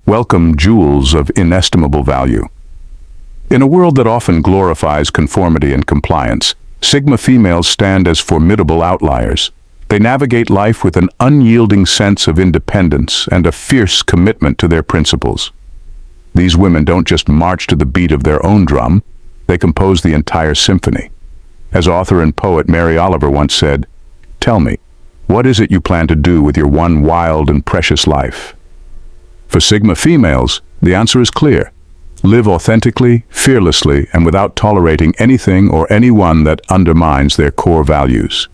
Welcome, jewels of inestimable value. In a world that often glorifies conformity and compliance, Sigma females stand as formidable outliers. They navigate life with an unyielding sense of independence and a fierce commitment to their principles. These women don't just march to the beat of their own drum, they compose the entire symphony. As author and poet Mary Oliver once said, "Tell me, what is it you plan to do with your one wild and precious life?" For Sigma females, the answer is clear. Live authentically, fearlessly, and without tolerating anything or anyone that undermines their core values.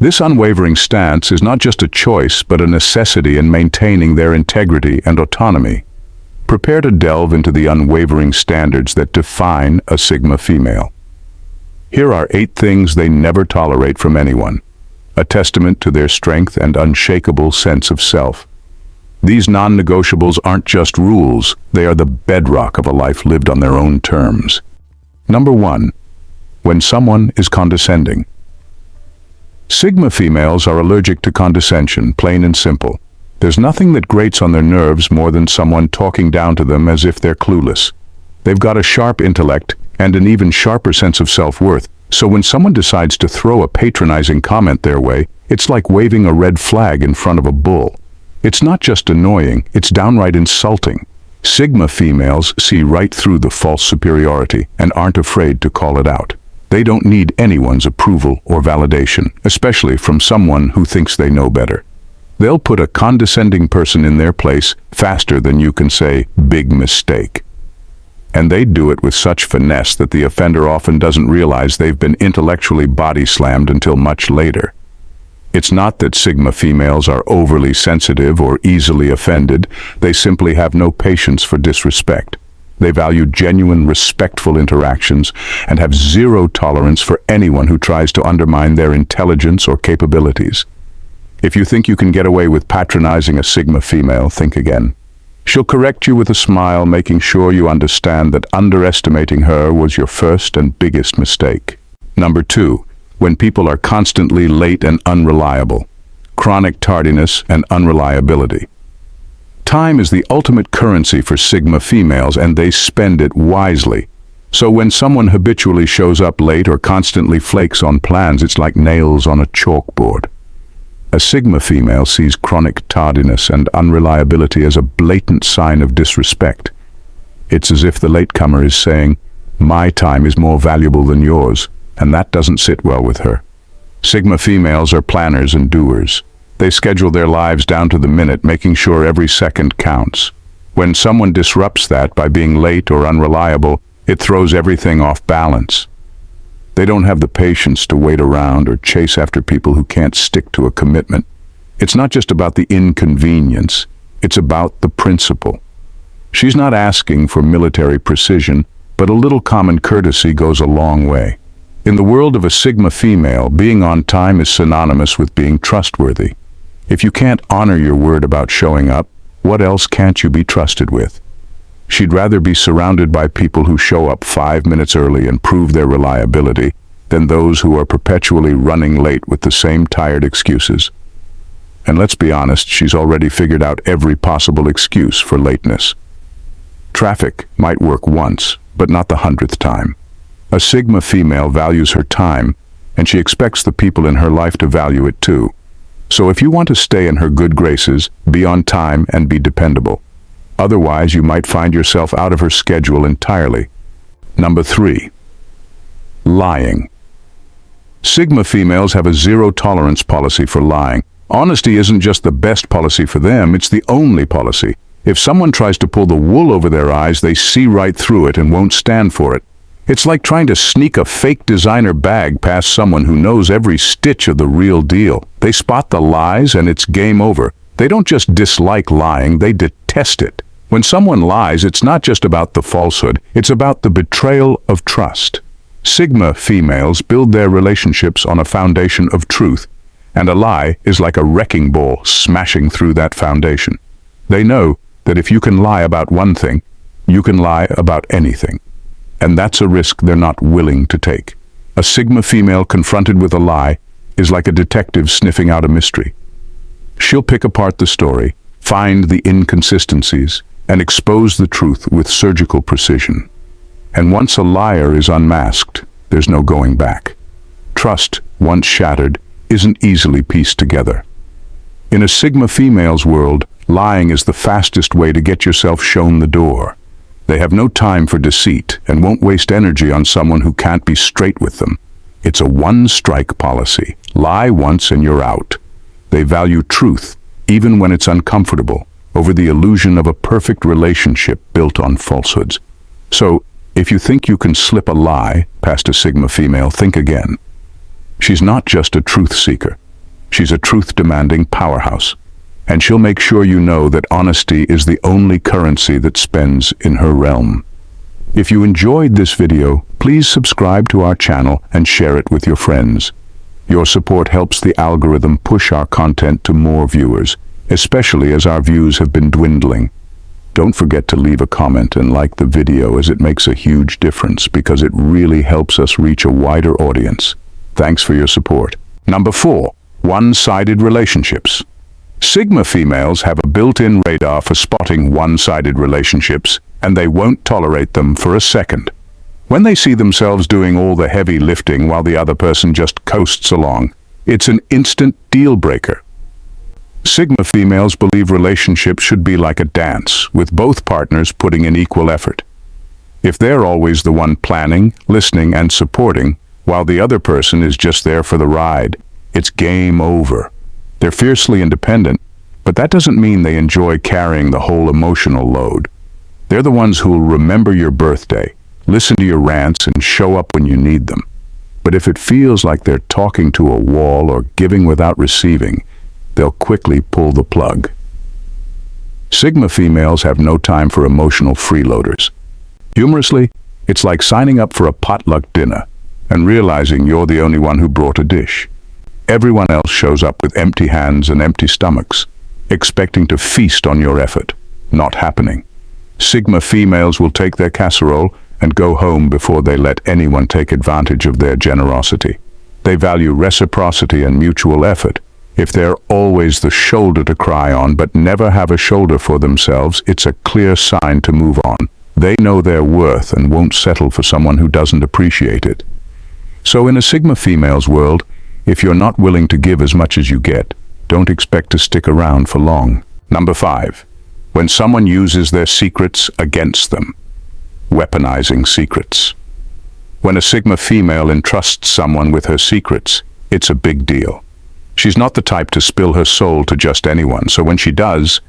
This unwavering stance is not just a choice, but a necessity in maintaining their integrity and autonomy. Prepare to delve into the unwavering standards that define a Sigma female. Here are 8 things they never tolerate from anyone, a testament to their strength and unshakable sense of self. These non-negotiables aren't just rules, they are the bedrock of a life lived on their own terms. Number 1. When someone is condescending. Sigma females are allergic to condescension, plain and simple. There's nothing that grates on their nerves more than someone talking down to them as if they're clueless. They've got a sharp intellect and an even sharper sense of self-worth, so when someone decides to throw a patronizing comment their way, it's like waving a red flag in front of a bull. It's not just annoying, it's downright insulting. Sigma females see right through the false superiority and aren't afraid to call it out. They don't need anyone's approval or validation, especially from someone who thinks they know better. They'll put a condescending person in their place faster than you can say, "big mistake." And they do it with such finesse that the offender often doesn't realize they've been intellectually body slammed until much later. It's not that Sigma females are overly sensitive or easily offended, they simply have no patience for disrespect. They value genuine, respectful interactions and have zero tolerance for anyone who tries to undermine their intelligence or capabilities. If you think you can get away with patronizing a Sigma female, think again. She'll correct you with a smile, making sure you understand that underestimating her was your first and biggest mistake. Number 2. When people are constantly late and unreliable. Chronic tardiness and unreliability. Time is the ultimate currency for Sigma females, and they spend it wisely. So when someone habitually shows up late or constantly flakes on plans, it's like nails on a chalkboard. A Sigma female sees chronic tardiness and unreliability as a blatant sign of disrespect. It's as if the latecomer is saying, "My time is more valuable than yours," and that doesn't sit well with her. Sigma females are planners and doers. They schedule their lives down to the minute, making sure every second counts. When someone disrupts that by being late or unreliable, it throws everything off balance. They don't have the patience to wait around or chase after people who can't stick to a commitment. It's not just about the inconvenience, it's about the principle. She's not asking for military precision, but a little common courtesy goes a long way. In the world of a Sigma female, being on time is synonymous with being trustworthy. If you can't honor your word about showing up, what else can't you be trusted with? She'd rather be surrounded by people who show up 5 minutes early and prove their reliability than those who are perpetually running late with the same tired excuses. And let's be honest, she's already figured out every possible excuse for lateness. Traffic might work once, but not the 100th time. A Sigma female values her time, and she expects the people in her life to value it too. So if you want to stay in her good graces, be on time and be dependable. Otherwise, you might find yourself out of her schedule entirely. Number 3. Lying. Sigma females have a zero-tolerance policy for lying. Honesty isn't just the best policy for them, it's the only policy. If someone tries to pull the wool over their eyes, they see right through it and won't stand for it. It's like trying to sneak a fake designer bag past someone who knows every stitch of the real deal. They spot the lies and it's game over. They don't just dislike lying, they detest it. When someone lies, it's not just about the falsehood, it's about the betrayal of trust. Sigma females build their relationships on a foundation of truth, and a lie is like a wrecking ball smashing through that foundation. They know that if you can lie about one thing, you can lie about anything. And that's a risk they're not willing to take. A Sigma female confronted with a lie is like a detective sniffing out a mystery. She'll pick apart the story, find the inconsistencies, and expose the truth with surgical precision. And once a liar is unmasked, there's no going back. Trust, once shattered, isn't easily pieced together. In a Sigma female's world, lying is the fastest way to get yourself shown the door. They have no time for deceit and won't waste energy on someone who can't be straight with them. It's a one-strike policy. Lie once and you're out. They value truth, even when it's uncomfortable, over the illusion of a perfect relationship built on falsehoods. So, if you think you can slip a lie past a Sigma female, think again. She's not just a truth seeker. She's a truth-demanding powerhouse. And she'll make sure you know that honesty is the only currency that spends in her realm. If you enjoyed this video, please subscribe to our channel and share it with your friends. Your support helps the algorithm push our content to more viewers, especially as our views have been dwindling. Don't forget to leave a comment and like the video, as it makes a huge difference because it really helps us reach a wider audience. Thanks for your support. Number 4. One-sided relationships. Sigma females have a built-in radar for spotting one-sided relationships, and they won't tolerate them for a second. When they see themselves doing all the heavy lifting while the other person just coasts along, it's an instant deal-breaker. Sigma females believe relationships should be like a dance, with both partners putting in equal effort. If they're always the one planning, listening, and supporting, while the other person is just there for the ride, it's game over. They're fiercely independent, but that doesn't mean they enjoy carrying the whole emotional load. They're the ones who'll remember your birthday, listen to your rants, and show up when you need them. But if it feels like they're talking to a wall or giving without receiving, they'll quickly pull the plug. Sigma females have no time for emotional freeloaders. Humorously, it's like signing up for a potluck dinner and realizing you're the only one who brought a dish. Everyone else shows up with empty hands and empty stomachs, expecting to feast on your effort. Not happening. Sigma females will take their casserole and go home before they let anyone take advantage of their generosity. They value reciprocity and mutual effort. If they're always the shoulder to cry on but never have a shoulder for themselves, it's a clear sign to move on. They know their worth and won't settle for someone who doesn't appreciate it. So in a Sigma female's world, if you're not willing to give as much as you get, don't expect to stick around for long. Number 5. When someone uses their secrets against them. Weaponizing secrets. When a Sigma female entrusts someone with her secrets, it's a big deal. She's not the type to spill her soul to just anyone, so when she does,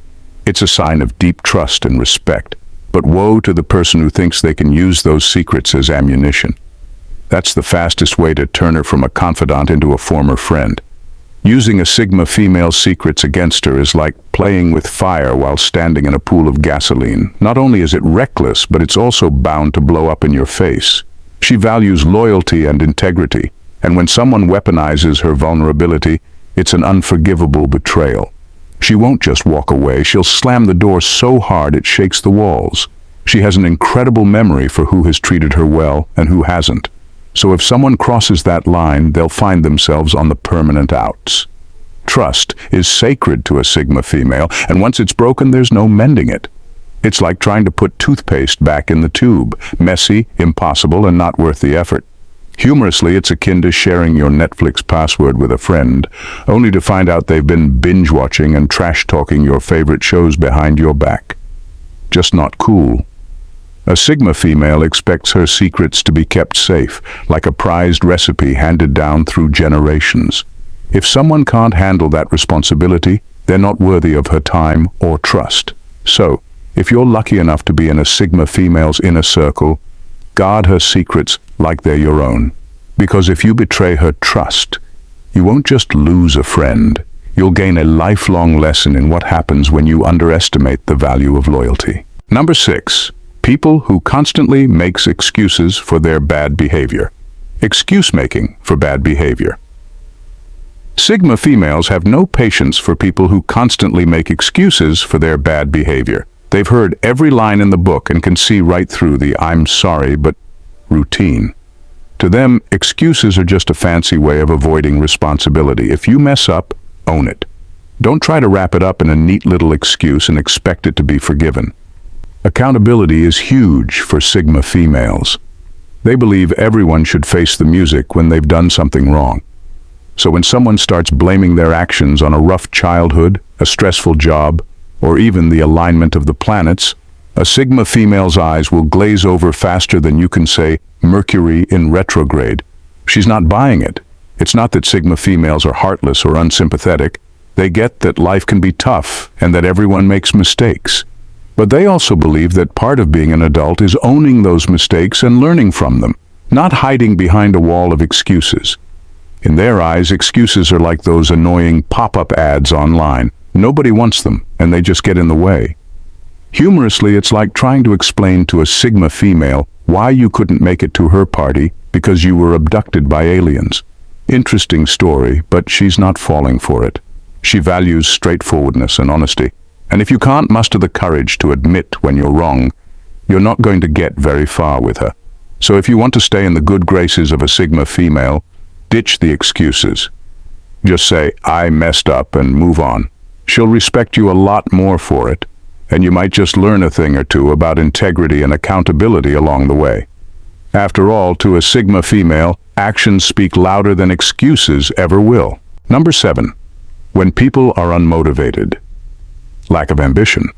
it's a sign of deep trust and respect. But woe to the person who thinks they can use those secrets as ammunition. That's the fastest way to turn her from a confidant into a former friend. Using a Sigma female's secrets against her is like playing with fire while standing in a pool of gasoline. Not only is it reckless, but it's also bound to blow up in your face. She values loyalty and integrity, and when someone weaponizes her vulnerability, it's an unforgivable betrayal. She won't just walk away, she'll slam the door so hard it shakes the walls. She has an incredible memory for who has treated her well and who hasn't. So if someone crosses that line, they'll find themselves on the permanent outs. Trust is sacred to a Sigma female, and once it's broken, there's no mending it. It's like trying to put toothpaste back in the tube. Messy, impossible, and not worth the effort. Humorously, it's akin to sharing your Netflix password with a friend, only to find out they've been binge-watching and trash-talking your favorite shows behind your back. Just not cool. A Sigma female expects her secrets to be kept safe, like a prized recipe handed down through generations. If someone can't handle that responsibility, they're not worthy of her time or trust. So, if you're lucky enough to be in a Sigma female's inner circle, guard her secrets like they're your own. Because if you betray her trust, you won't just lose a friend, you'll gain a lifelong lesson in what happens when you underestimate the value of loyalty. Number 6. People who constantly makes excuses for their bad behavior. Excuse making for bad behavior. Sigma females have no patience for people who constantly make excuses for their bad behavior. They've heard every line in the book and can see right through the "I'm sorry, but" routine. To them, excuses are just a fancy way of avoiding responsibility. If you mess up, own it. Don't try to wrap it up in a neat little excuse and expect it to be forgiven. Accountability is huge for Sigma females. They believe everyone should face the music when they've done something wrong. So when someone starts blaming their actions on a rough childhood, a stressful job, or even the alignment of the planets, a Sigma female's eyes will glaze over faster than you can say Mercury in retrograde. She's not buying it. It's not that Sigma females are heartless or unsympathetic. They get that life can be tough and that everyone makes mistakes. But they also believe that part of being an adult is owning those mistakes and learning from them, not hiding behind a wall of excuses. In their eyes, excuses are like those annoying pop-up ads online. Nobody wants them, and they just get in the way. Humorously, it's like trying to explain to a Sigma female why you couldn't make it to her party because you were abducted by aliens. Interesting story, but she's not falling for it. She values straightforwardness and honesty. And if you can't muster the courage to admit when you're wrong, you're not going to get very far with her. So if you want to stay in the good graces of a Sigma female, ditch the excuses. Just say, I messed up, and move on. She'll respect you a lot more for it, and you might just learn a thing or two about integrity and accountability along the way. After all, to a Sigma female, actions speak louder than excuses ever will. Number 7. When people are unmotivated. Lack of ambition.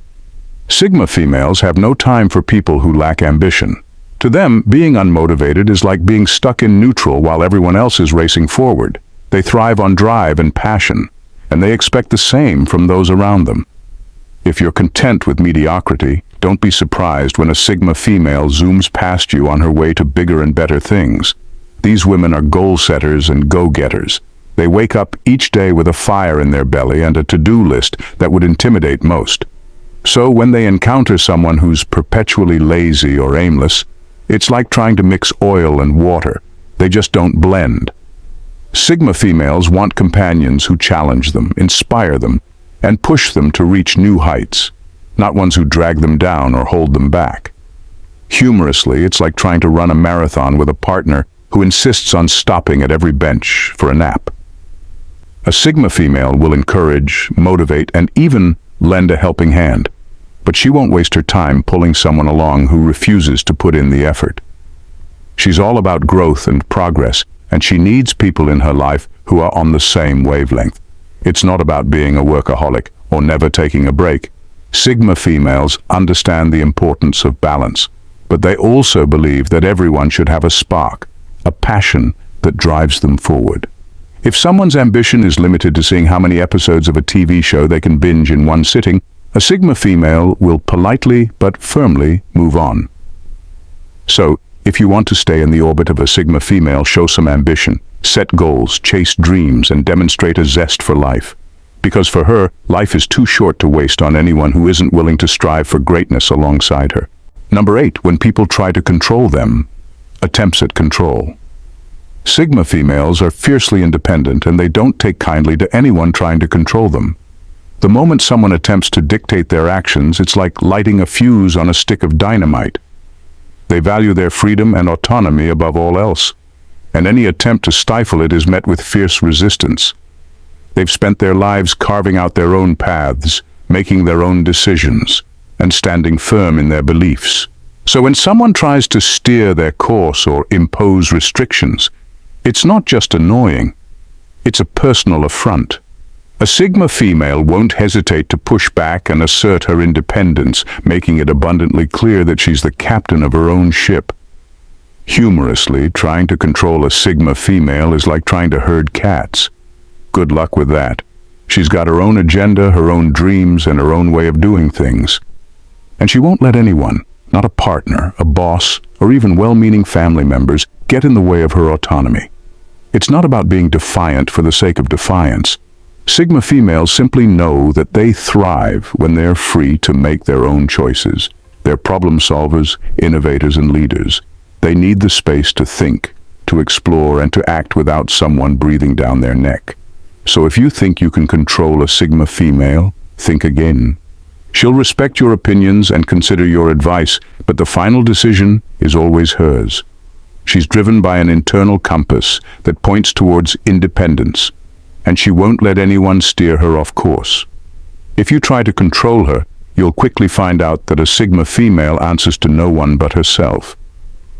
Sigma females have no time for people who lack ambition. To them, being unmotivated is like being stuck in neutral while everyone else is racing forward. They thrive on drive and passion, and they expect the same from those around them. If you're content with mediocrity, don't be surprised when a Sigma female zooms past you on her way to bigger and better things. These women are goal-setters and go-getters. They wake up each day with a fire in their belly and a to-do list that would intimidate most. So when they encounter someone who's perpetually lazy or aimless, it's like trying to mix oil and water. They just don't blend. Sigma females want companions who challenge them, inspire them, and push them to reach new heights, not ones who drag them down or hold them back. Humorously, it's like trying to run a marathon with a partner who insists on stopping at every bench for a nap. A Sigma female will encourage, motivate, and even lend a helping hand, but she won't waste her time pulling someone along who refuses to put in the effort. She's all about growth and progress, and she needs people in her life who are on the same wavelength. It's not about being a workaholic or never taking a break. Sigma females understand the importance of balance, but they also believe that everyone should have a spark, a passion that drives them forward. If someone's ambition is limited to seeing how many episodes of a TV show they can binge in one sitting, a Sigma female will politely but firmly move on. So, if you want to stay in the orbit of a Sigma female, show some ambition, set goals, chase dreams, and demonstrate a zest for life. Because for her, life is too short to waste on anyone who isn't willing to strive for greatness alongside her. Number 8, when people try to control them. Attempts at control. Sigma females are fiercely independent, and they don't take kindly to anyone trying to control them. The moment someone attempts to dictate their actions, it's like lighting a fuse on a stick of dynamite. They value their freedom and autonomy above all else, and any attempt to stifle it is met with fierce resistance. They've spent their lives carving out their own paths, making their own decisions, and standing firm in their beliefs. So when someone tries to steer their course or impose restrictions, it's not just annoying, it's a personal affront. A Sigma female won't hesitate to push back and assert her independence, making it abundantly clear that she's the captain of her own ship. Humorously, trying to control a Sigma female is like trying to herd cats. Good luck with that. She's got her own agenda, her own dreams, and her own way of doing things. And she won't let anyone, not a partner, a boss, or even well-meaning family members, get in the way of her autonomy. It's not about being defiant for the sake of defiance. Sigma females simply know that they thrive when they're free to make their own choices. They're problem solvers, innovators, and leaders. They need the space to think, to explore, and to act without someone breathing down their neck. So if you think you can control a Sigma female, think again. She'll respect your opinions and consider your advice, but the final decision is always hers. She's driven by an internal compass that points towards independence, and she won't let anyone steer her off course. If you try to control her, you'll quickly find out that a Sigma female answers to no one but herself.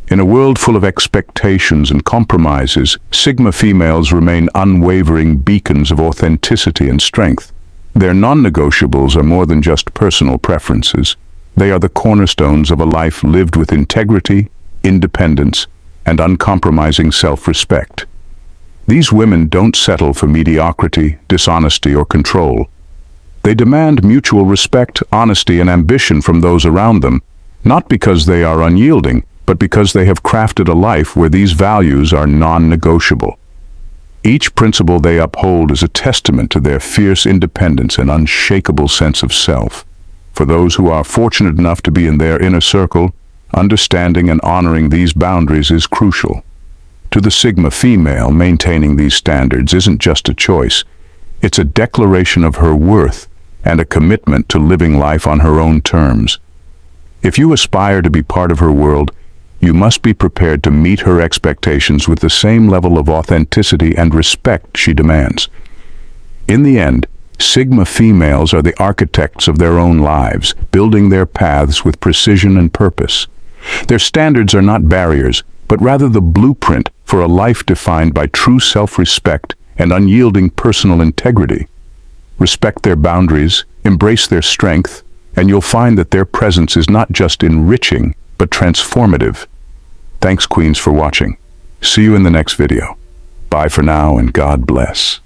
In a world full of expectations and compromises, Sigma females remain unwavering beacons of authenticity and strength. Their non-negotiables are more than just personal preferences. They are the cornerstones of a life lived with integrity, independence, and uncompromising self-respect. These women don't settle for mediocrity, dishonesty, or control. They demand mutual respect, honesty, and ambition from those around them, not because they are unyielding, but because they have crafted a life where these values are non-negotiable. Each principle they uphold is a testament to their fierce independence and unshakable sense of self. For those who are fortunate enough to be in their inner circle, understanding and honoring these boundaries is crucial. To the Sigma female, maintaining these standards isn't just a choice. It's a declaration of her worth and a commitment to living life on her own terms. If you aspire to be part of her world, you must be prepared to meet her expectations with the same level of authenticity and respect she demands. In the end, Sigma females are the architects of their own lives, building their paths with precision and purpose. Their standards are not barriers, but rather the blueprint for a life defined by true self-respect and unyielding personal integrity. Respect their boundaries, embrace their strength, and you'll find that their presence is not just enriching, but transformative. Thanks, Queens, for watching. See you in the next video. Bye for now, and God bless.